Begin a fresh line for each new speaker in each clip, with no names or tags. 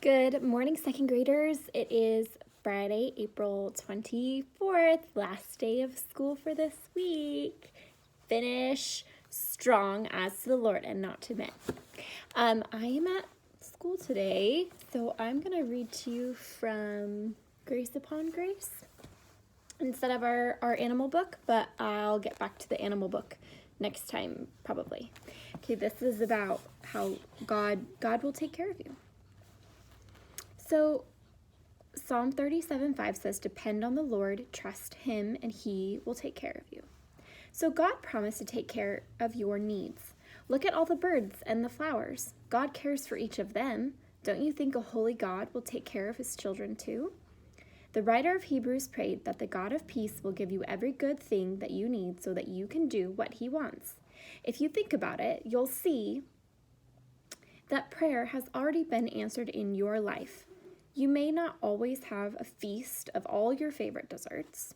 Good morning, second graders. It is Friday, April 24th, last day of school for this week. Finish strong as to the Lord and not to men. I am at school today, so I'm going to read to you from Grace Upon Grace instead of our animal book, but I'll get back to the animal book next time, probably. Okay, this is about how God will take care of you. So Psalm 37:5 says, depend on the Lord, trust him, and he will take care of you. So God promised to take care of your needs. Look at all the birds and the flowers. God cares for each of them. Don't you think a holy God will take care of his children too? The writer of Hebrews prayed that the God of peace will give you every good thing that you need so that you can do what he wants. If you think about it, you'll see that prayer has already been answered in your life. You may not always have a feast of all your favorite desserts,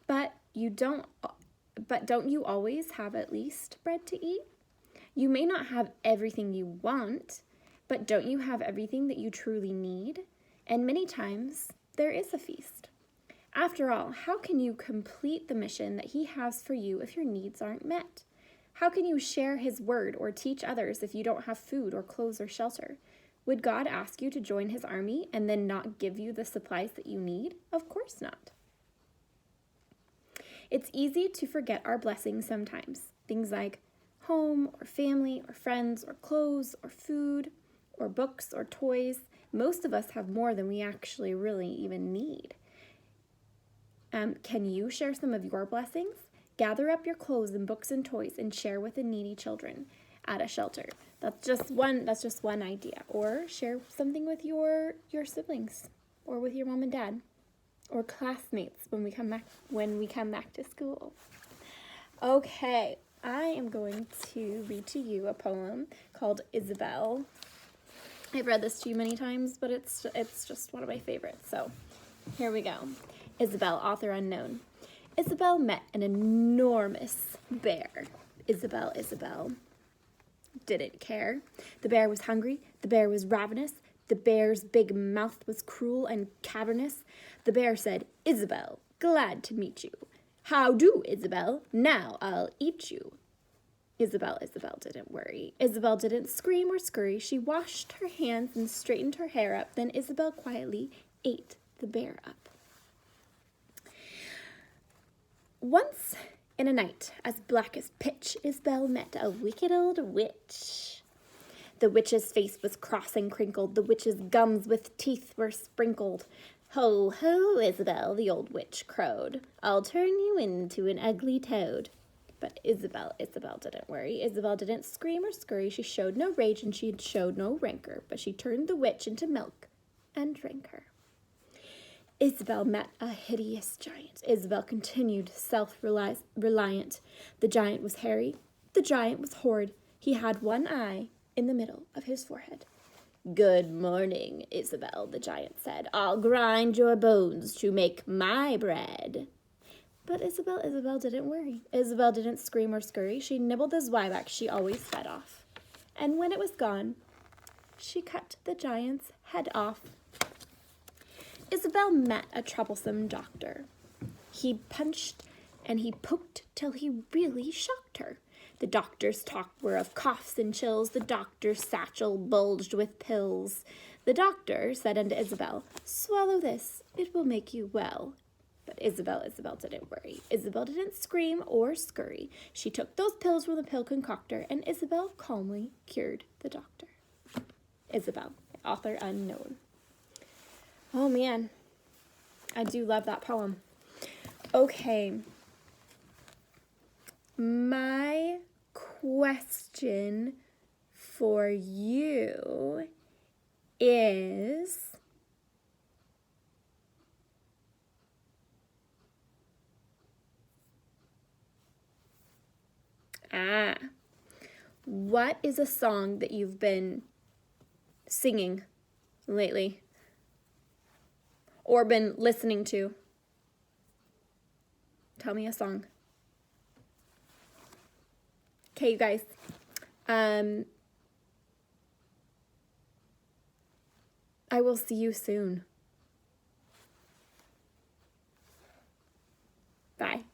but don't you always have at least bread to eat? You may not have everything you want, but don't you have everything that you truly need? And many times there is a feast. After all, how can you complete the mission that he has for you if your needs aren't met? How can you share his word or teach others if you don't have food or clothes or shelter? Would God ask you to join his army and then not give you the supplies that you need? Of course not. It's easy to forget our blessings sometimes. Things like home or family or friends or clothes or food or books or toys. Most of us have more than we actually really even need. Can you share some of your blessings? Gather up your clothes and books and toys and share with the needy children at a shelter. That's just one idea. Or share something with your siblings or with your mom and dad or classmates when we come back to school. Okay, I am going to read to you a poem called Isabel. I've read this to you many times, but it's just one of my favorites. So, here we go. Isabel, author unknown. Isabel met an enormous bear. Isabel didn't care. The bear was hungry. The bear was ravenous. The bear's big mouth was cruel and cavernous. The bear said, Isabel, glad to meet you. How do, Isabel? Now I'll eat you. Isabel didn't worry. Isabel didn't scream or scurry. She washed her hands and straightened her hair up. Then Isabel quietly ate the bear up. Once in a night, as black as pitch, Isabel met a wicked old witch. The witch's face was cross and crinkled. The witch's gums with teeth were sprinkled. Ho, ho, Isabel, the old witch crowed. I'll turn you into an ugly toad. But Isabel didn't worry. Isabel didn't scream or scurry. She showed no rage and she showed no rancor. But she turned the witch into milk and drank her. Isabel met a hideous giant. Isabel continued self-reliant. The giant was hairy. The giant was horrid. He had one eye in the middle of his forehead. Good morning, Isabel, the giant said. I'll grind your bones to make my bread. But Isabel didn't worry. Isabel didn't scream or scurry. She nibbled the zwieback she always fed off. And when it was gone, she cut the giant's head off. Isabel met a troublesome doctor. He punched and he poked till he really shocked her. The doctor's talk were of coughs and chills. The doctor's satchel bulged with pills. The doctor said unto Isabel, swallow this, it will make you well. But Isabel didn't worry. Isabel didn't scream or scurry. She took those pills from the pill concoctor, and Isabel calmly cured the doctor. Isabel, author unknown. Oh man, I do love that poem. Okay, my question for you is, what is a song that you've been singing lately? Or been listening to? Tell me a song. Okay, you guys. I will see you soon. Bye.